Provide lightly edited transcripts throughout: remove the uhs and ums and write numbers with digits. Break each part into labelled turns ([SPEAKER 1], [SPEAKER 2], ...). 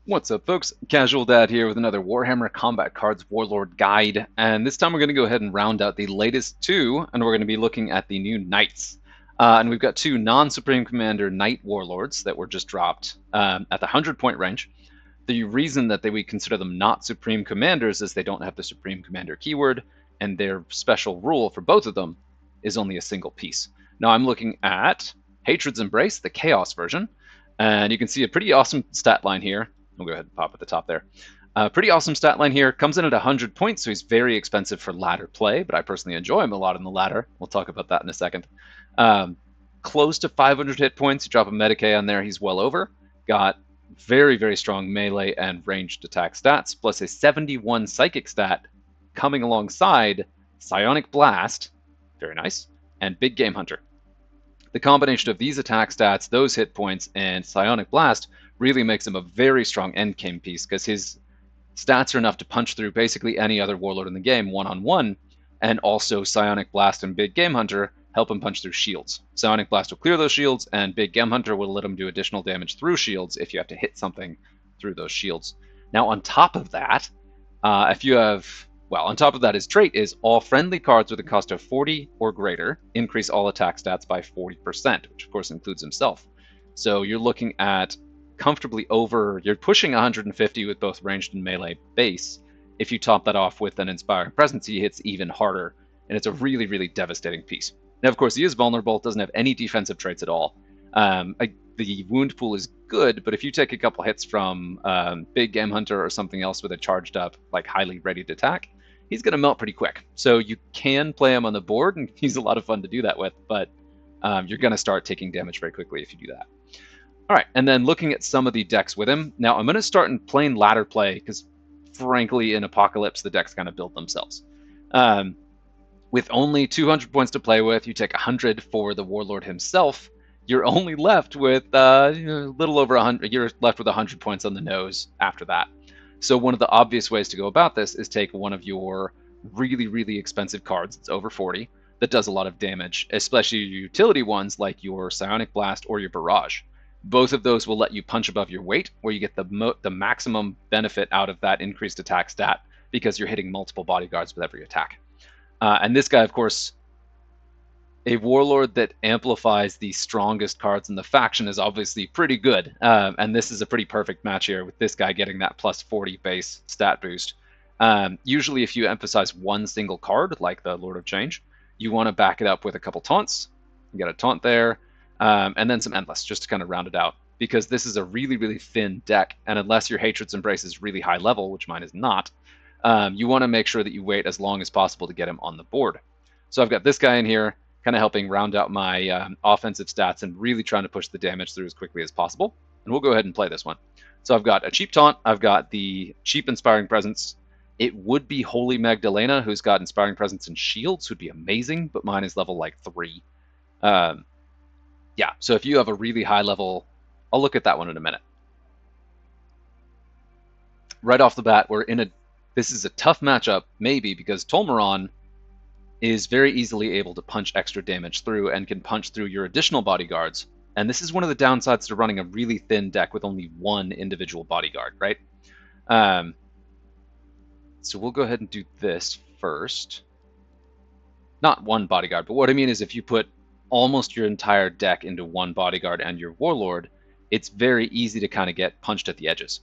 [SPEAKER 1] What's up, folks? Casual Dad here with another Warhammer Combat Cards Warlord guide, and this time we're going to go ahead and round out the latest two, and we're going to be looking at the new Knights. And we've got two non-Supreme Commander Knight Warlords that were just dropped at the 100-point range. The reason that we consider them not Supreme Commanders is they don't have the Supreme Commander keyword, and their special rule for both of them is only a single piece. Now I'm looking at Hatred's Embrace, the Chaos version, and you can see a pretty awesome stat line here. We'll go ahead and pop at the top there. Pretty awesome stat line here. Comes in at 100 points, so he's very expensive for ladder play, but I personally enjoy him a lot in the ladder. We'll talk about that in a second. Close to 500 hit points. You drop a Medicae on there, he's well over. Got very, very strong melee and ranged attack stats, plus a 71 psychic stat coming alongside Psionic Blast, very nice, and Big Game Hunter. The combination of these attack stats, those hit points, and Psionic Blast really makes him a very strong endgame piece because his stats are enough to punch through basically any other warlord in the game one-on-one, and also Psionic Blast and Big Game Hunter help him punch through shields. Psionic Blast will clear those shields, and Big Game Hunter will let him do additional damage through shields if you have to hit something through those shields. Now, on top of that, on top of that, his trait is all friendly cards with a cost of 40 or greater increase all attack stats by 40%, which of course includes himself. So you're looking at comfortably over, you're pushing 150 with both ranged and melee base. If you top that off with an Inspiring Presence, he hits even harder, and it's a really, really devastating piece. Now, of course, he is vulnerable, doesn't have any defensive traits at all. The wound pool is good, but if you take a couple hits from Big Game Hunter or something else with a charged up, like highly readied attack, he's going to melt pretty quick. So you can play him on the board, and he's a lot of fun to do that with, but you're going to start taking damage very quickly if you do that. All right, and then looking at some of the decks with him. Now, I'm going to start in plain ladder play, because frankly, in Apocalypse, the decks kind of build themselves. With only 200 points to play with, you take 100 for the Warlord himself, you're only left with a little over 100. You're left with 100 points on the nose after that. So one of the obvious ways to go about this is take one of your really, really expensive cards, it's over 40, that does a lot of damage, especially your utility ones like your Psionic Blast or your Barrage. Both of those will let you punch above your weight, where you get the maximum benefit out of that increased attack stat because you're hitting multiple bodyguards with every attack. And this guy, of course, a Warlord that amplifies the strongest cards in the faction is obviously pretty good. And this is a pretty perfect match here with this guy getting that plus 40 base stat boost. Usually if you emphasize one single card, like the Lord of Change, you want to back it up with a couple taunts. You got a taunt there, and then some Endless, just to kind of round it out. Because this is a really, really thin deck, and unless your Hatred's Embrace is really high level, which mine is not, you want to make sure that you wait as long as possible to get him on the board. So I've got this guy in here, kind of helping round out my offensive stats and really trying to push the damage through as quickly as possible. And we'll go ahead and play this one. So I've got a cheap taunt, I've got the cheap Inspiring Presence. It would be Holy Magdalena, who's got Inspiring Presence and Shields, would be amazing, but mine is level like 3. Yeah, so if you have a really high level, I'll look at that one in a minute. Right off the bat, this is a tough matchup, maybe, because Tolmaron is very easily able to punch extra damage through and can punch through your additional bodyguards. And this is one of the downsides to running a really thin deck with only one individual bodyguard, right? So we'll go ahead and do this first. Not one bodyguard, but what I mean is if you put almost your entire deck into one bodyguard and your Warlord, it's very easy to kind of get punched at the edges.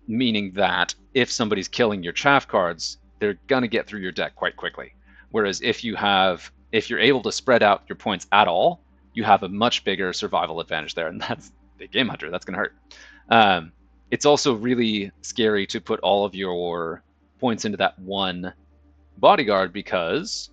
[SPEAKER 1] Meaning that if somebody's killing your chaff cards, they're gonna get through your deck quite quickly. Whereas if you're able to spread out your points at all, you have a much bigger survival advantage there, and that's Big Game Hunter. That's gonna hurt. It's also really scary to put all of your points into that one bodyguard, because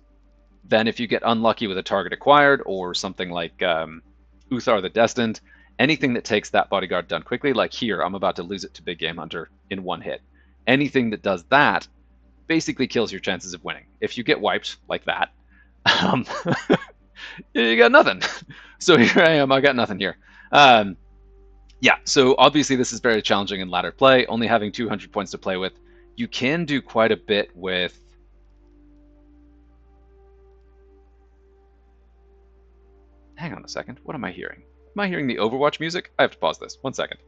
[SPEAKER 1] then if you get unlucky with a target acquired or something like Uthar the Destined, anything that takes that bodyguard done quickly, like here, I'm about to lose it to Big Game Hunter in one hit. Anything that does that basically kills your chances of winning. If you get wiped like that, you got nothing. So here I am, I got nothing here. Yeah, so obviously this is very challenging in ladder play, only having 200 points to play with. You can do quite a bit with... Hang on a second, what am I hearing? Am I hearing the Overwatch music? I have to pause this. 1 second.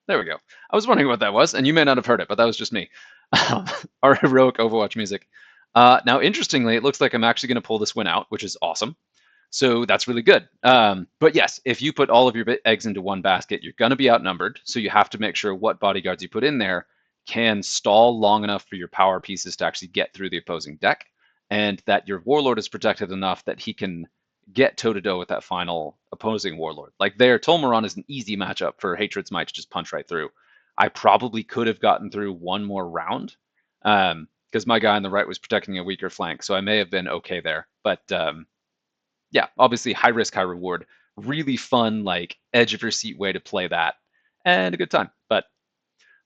[SPEAKER 1] There we go. I was wondering what that was, and you may not have heard it, but that was just me. Our heroic Overwatch music. Now, interestingly, it looks like I'm actually going to pull this win out, which is awesome. So that's really good. But yes, if you put all of your eggs into one basket, you're going to be outnumbered. So you have to make sure what bodyguards you put in there can stall long enough for your power pieces to actually get through the opposing deck, and that your warlord is protected enough that he can get toe to toe with that final opposing warlord. Like there, Tolmaron is an easy matchup for Hatred's Might to just punch right through. I probably could have gotten through one more round because my guy on the right was protecting a weaker flank, so I may have been okay there. But yeah, obviously high risk, high reward. Really fun, like edge of your seat way to play that, and a good time. But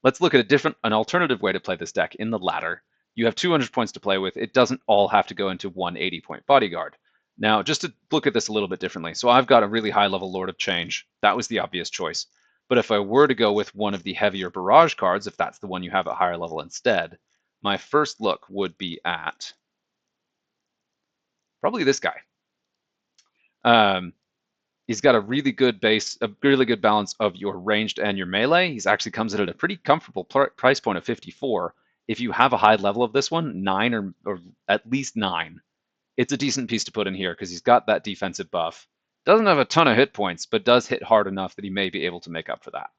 [SPEAKER 1] let's look at an alternative way to play this deck in the ladder. You have 200 points to play with. It doesn't all have to go into one 80-point bodyguard. Now, just to look at this a little bit differently, so I've got a really high level Lord of Change. That was the obvious choice. But if I were to go with one of the heavier barrage cards, if that's the one you have at higher level instead, my first look would be at probably this guy. He's got a really good base, a really good balance of your ranged and your melee. He's actually comes in at a pretty comfortable price point of 54. If you have a high level of this one, 9 or at least 9, it's a decent piece to put in here because he's got that defensive buff. Doesn't have a ton of hit points, but does hit hard enough that he may be able to make up for that.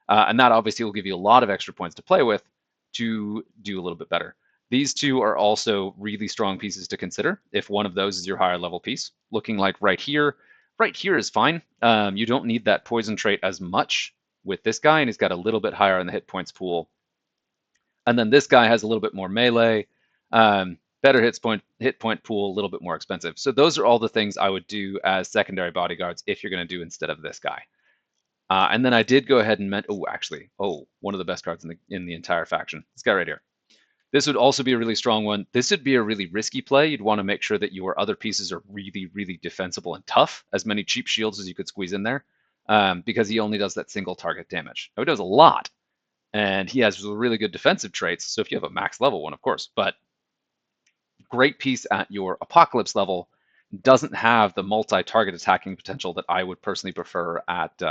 [SPEAKER 1] And that obviously will give you a lot of extra points to play with to do a little bit better. These two are also really strong pieces to consider if one of those is your higher level piece. Looking like right here is fine. You don't need that poison trait as much with this guy, and he's got a little bit higher on the hit points pool. And then this guy has a little bit more melee, better hit point pool, a little bit more expensive. So those are all the things I would do as secondary bodyguards if you're going to do instead of this guy. And then I did go ahead and one of the best cards in the entire faction. This guy right here. This would also be a really strong one. This would be a really risky play. You'd want to make sure that your other pieces are really, really defensible and tough. As many cheap shields as you could squeeze in there, because he only does that single target damage. Now, he does a lot, and he has really good defensive traits. So if you have a max level one, of course, but great piece at your apocalypse level, doesn't have the multi-target attacking potential that I would personally prefer at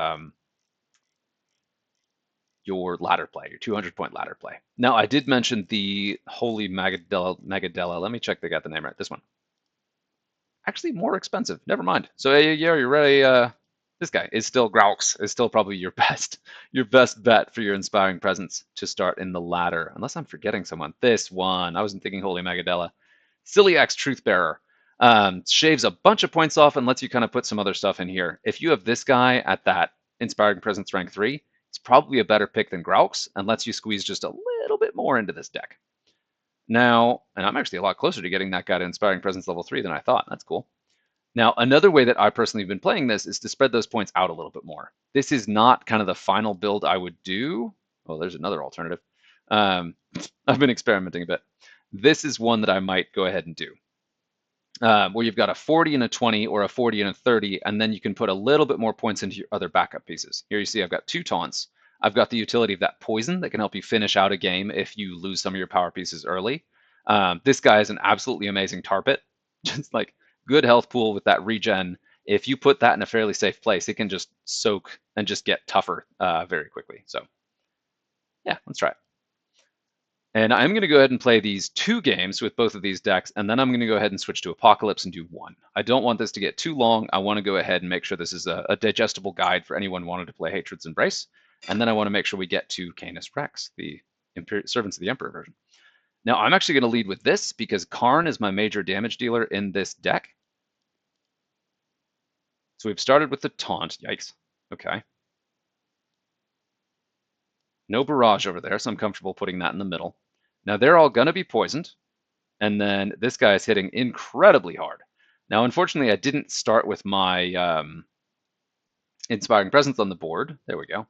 [SPEAKER 1] your ladder play, your 200-point ladder play. Now, I did mention the Holy Magadella. Let me check they got the name right. This one. Actually, more expensive. Never mind. So, yeah, you're ready. This guy is still Graux, is still probably your best bet for your inspiring presence to start in the ladder. Unless I'm forgetting someone. This one. I wasn't thinking Holy Magadella. Celiac's Truthbearer. Shaves a bunch of points off and lets you kind of put some other stuff in here. If you have this guy at that inspiring presence rank 3, it's probably a better pick than Graux and lets you squeeze just a little bit more into this deck. Now, and I'm actually a lot closer to getting that guy to Inspiring Presence level 3 than I thought. That's cool. Now, another way that I personally have been playing this is to spread those points out a little bit more. This is not kind of the final build I would do. Oh, there's another alternative. I've been experimenting a bit. This is one that I might go ahead and do. Where you've got a 40 and a 20 or a 40 and a 30, and then you can put a little bit more points into your other backup pieces. Here you see I've got 2 taunts. I've got the utility of that poison that can help you finish out a game if you lose some of your power pieces early. This guy is an absolutely amazing tar pit. Just like good health pool with that regen. If you put that in a fairly safe place, it can just soak and just get tougher very quickly. So yeah, let's try it. And I'm going to go ahead and play these 2 games with both of these decks, and then I'm going to go ahead and switch to Apocalypse and do 1. I don't want this to get too long. I want to go ahead and make sure this is a digestible guide for anyone wanting to play Hatred's Embrace. And then I want to make sure we get to Canis Rex, the Servants of the Emperor version. Now, I'm actually going to lead with this because Karn is my major damage dealer in this deck. So we've started with the taunt. Yikes. Okay. No barrage over there, so I'm comfortable putting that in the middle. Now, they're all going to be poisoned. And then this guy is hitting incredibly hard. Now, unfortunately, I didn't start with my Inspiring Presence on the board. There we go.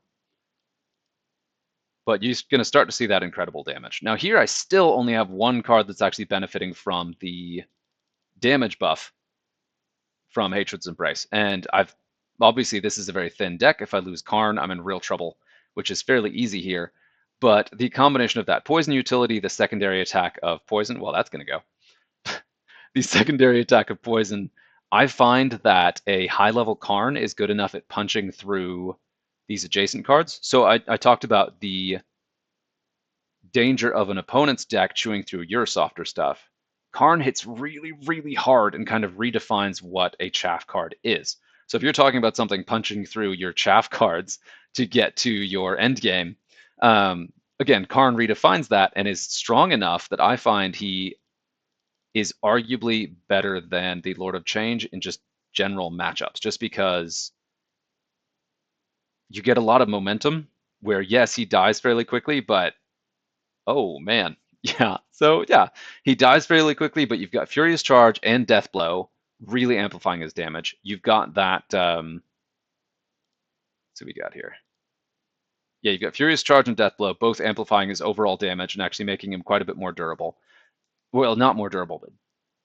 [SPEAKER 1] But you're going to start to see that incredible damage. Now here I still only have 1 card that's actually benefiting from the damage buff from Hatred's Embrace. And obviously this is a very thin deck. If I lose Karn, I'm in real trouble, which is fairly easy here. But the combination of that poison utility, the secondary attack of poison, well, that's going to go. the secondary attack of poison, I find that a high-level Karn is good enough at punching through these adjacent cards. So I talked about the danger of an opponent's deck chewing through your softer stuff. Karn hits really, really hard and kind of redefines what a chaff card is. So if you're talking about something punching through your chaff cards to get to your end game, again, Karn redefines that and is strong enough that I find he is arguably better than the Lord of Change in just general matchups, just because you get a lot of momentum where, yes, he dies fairly quickly, but oh man. Yeah. So yeah, he dies fairly quickly, but you've got Furious Charge and Death Blow really amplifying his damage. You've got that so we got here. Yeah, you've got Furious Charge and Death Blow both amplifying his overall damage and actually making him quite a bit more durable. Well, not more durable, but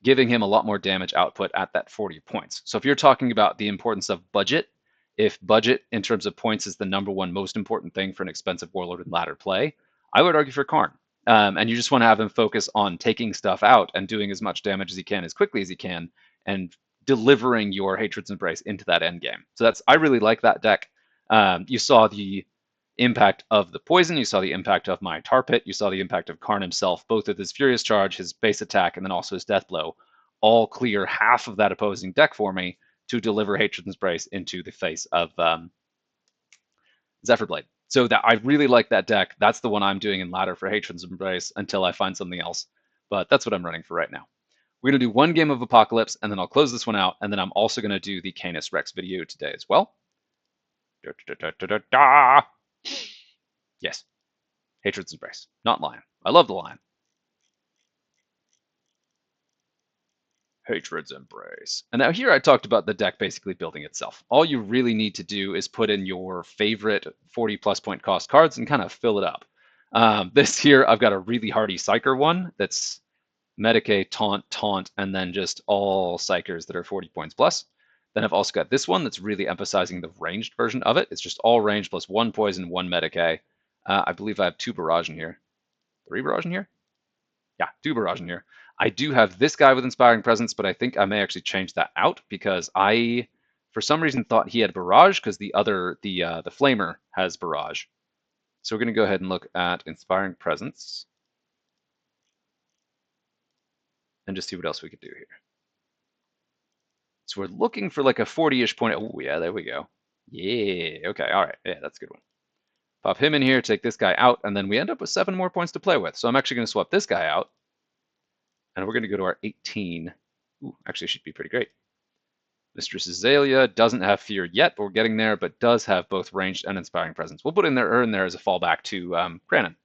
[SPEAKER 1] giving him a lot more damage output at that 40 points. So if you're talking about the importance of budget, if budget in terms of points is the number one most important thing for an expensive Warlord in ladder play, I would argue for Karn. And you just want to have him focus on taking stuff out and doing as much damage as he can as quickly as he can and delivering your Hatred's Embrace into that end game. So that's I really like that deck. You saw the impact of the poison, you saw the impact of my tar pit, you saw the impact of Karn himself, both with his Furious Charge, his base attack, and then also his Death Blow, all clear half of that opposing deck for me to deliver Hatred's Embrace into the face of Zephyrblade. So that I really like that deck. That's the one I'm doing in ladder for Hatred's Embrace until I find something else. But that's what I'm running for right now. We're going to do one game of Apocalypse, and then I'll close this one out, and then I'm also going to do the Canis Rex video today as well. Da, da, da, da, da. Yes, Hatred's Embrace, not Lion. I love the Lion. Hatred's Embrace. And now here I talked about the deck basically building itself. All you really need to do is put in your favorite 40 plus point cost cards and kind of fill it up. This here, I've got a really hardy Psyker one that's Medicae, Taunt, and then just all Psychers that are 40 points plus. Then I've also got this one that's really emphasizing the ranged version of it. It's just all range plus 1 poison, 1 Medicae. I believe I have 2 barrage in here. 3 barrage in here? Yeah, 2 barrage in here. I do have this guy with Inspiring Presence, but I think I may actually change that out because I, for some reason, thought he had Barrage because the Flamer has Barrage. So we're going to go ahead and look at Inspiring Presence and just see what else we could do here. So we're looking for like a 40-ish point. Oh, yeah, there we go. Yeah, okay, all right. Yeah, that's a good one. Pop him in here, take this guy out, and then we end up with 7 more points to play with. So I'm actually going to swap this guy out. And we're going to go to our 18. Ooh, actually should be pretty great. Mistress Azalea doesn't have Fear yet, but we're getting there, but does have both ranged and Inspiring Presence. We'll put her in there as a fallback to Cranon.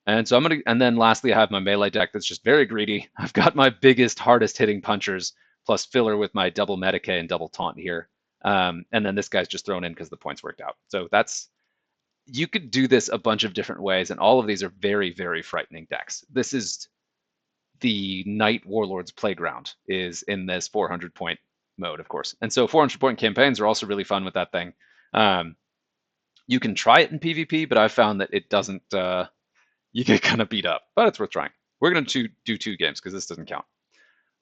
[SPEAKER 1] And so and then lastly, I have my melee deck that's just very greedy. I've got my biggest, hardest hitting punchers, plus filler with my double Medicae and double Taunt here. And then this guy's just thrown in because the points worked out. So you could do this a bunch of different ways, and all of these are very, very frightening decks. This is the Knight Warlord's playground is in this 400 point mode, of course. And so 400 point campaigns are also really fun with that thing. You can try it in PvP, but I've found that it doesn't, you get kind of beat up, but it's worth trying. We're going to do 2 games because this doesn't count.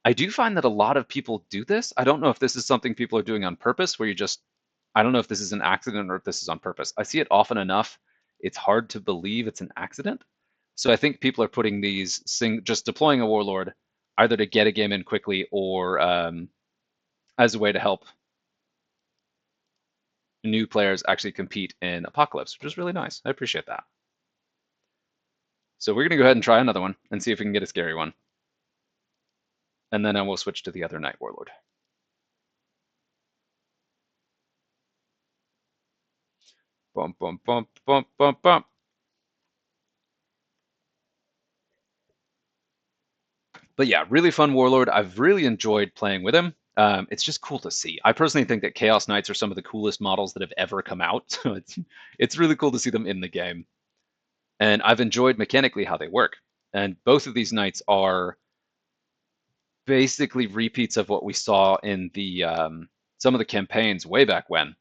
[SPEAKER 1] I do find that a lot of people do this. I don't know if this is something people are doing on purpose, where I don't know if this is an accident or if this is on purpose. I see it often enough. It's hard to believe it's an accident. So I think people are putting these, just deploying a Warlord either to get a game in quickly or as a way to help new players actually compete in Apocalypse, which is really nice. I appreciate that. So we're going to go ahead and try another one and see if we can get a scary one. And then I will switch to the other Knight Warlord. Bump, bump, bump, bump, bump, bump. But yeah, really fun Warlord. I've really enjoyed playing with him. It's just cool to see. I personally think that Chaos Knights are some of the coolest models that have ever come out. So it's really cool to see them in the game. And I've enjoyed mechanically how they work. And both of these knights are basically repeats of what we saw in the some of the campaigns way back when.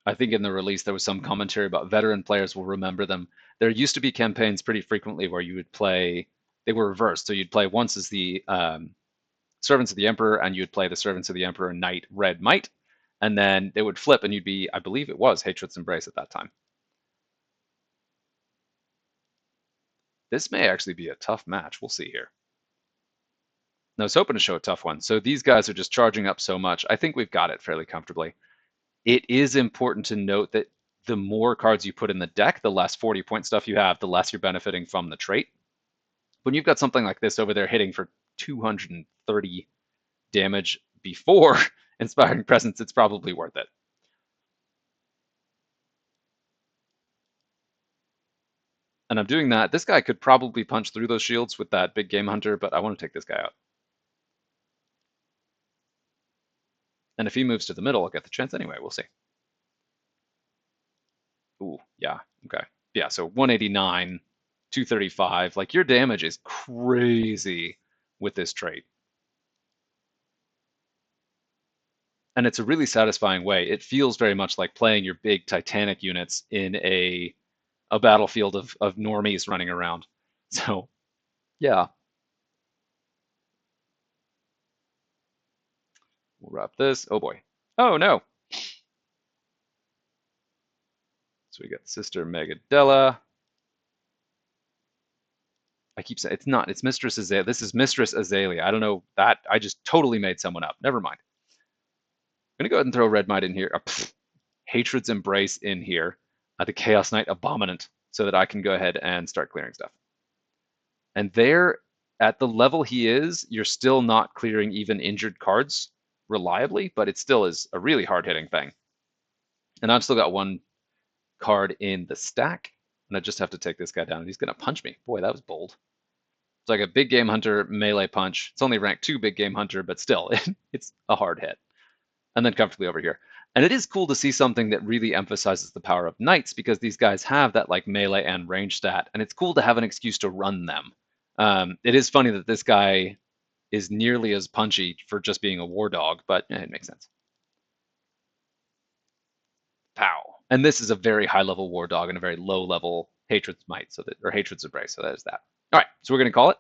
[SPEAKER 1] I think in the release there was some commentary about veteran players will remember them. There used to be campaigns pretty frequently where you would play they were reversed. So you'd play once as the Servants of the Emperor, and you'd play the Servants of the Emperor Knight Red Might, and then they would flip, and you'd be, I believe it was Hatred's Embrace at that time. This may actually be a tough match. We'll see here. I was hoping to show a tough one. So these guys are just charging up so much. I think we've got it fairly comfortably. It is important to note that the more cards you put in the deck, the less 40-point stuff you have, the less you're benefiting from the trait. When you've got something like this over there hitting for 230 damage before Inspiring Presence, it's probably worth it. And I'm doing that. This guy could probably punch through those shields with that big game hunter, but I want to take this guy out. And if he moves to the middle, I'll get the chance anyway. We'll see. Ooh, yeah, okay. Yeah, so 189, 235. Like, your damage is crazy with this trait. And it's a really satisfying way. It feels very much like playing your big Titanic units in a battlefield of normies running around. So, yeah. We'll wrap this. Oh boy. Oh no. So we got Sister Megadella. I keep saying it's not. It's Mistress Azalea. This is Mistress Azalea. I don't know that. I just totally made someone up. Never mind. I'm gonna go ahead and throw Red Might in here. Hatred's Embrace in here. The Chaos Knight Abominant, so that I can go ahead and start clearing stuff. And there, at the level he is, you're still not clearing even injured cards reliably, but it still is a really hard-hitting thing. And I've still got one card in the stack, and I just have to take this guy down, and he's gonna punch me. Boy, that was bold. It's like a big game hunter melee punch. It's only rank 2 big game hunter, but still, it's a hard hit. And then comfortably over here. And it is cool to see something that really emphasizes the power of knights, because these guys have that like melee and range stat, and it's cool to have an excuse to run them. It is funny that this guy is nearly as punchy for just being a war dog, but it makes sense. Pow. And this is a very high level war dog and a very low level Hatred's Might, so that, or Hatred's Embrace, so that is that. All right, so we're going to call it.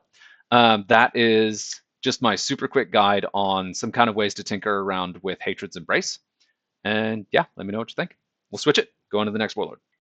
[SPEAKER 1] That is just my super quick guide on some kind of ways to tinker around with Hatred's Embrace. And yeah, let me know what you think. We'll switch it, go on to the next Warlord.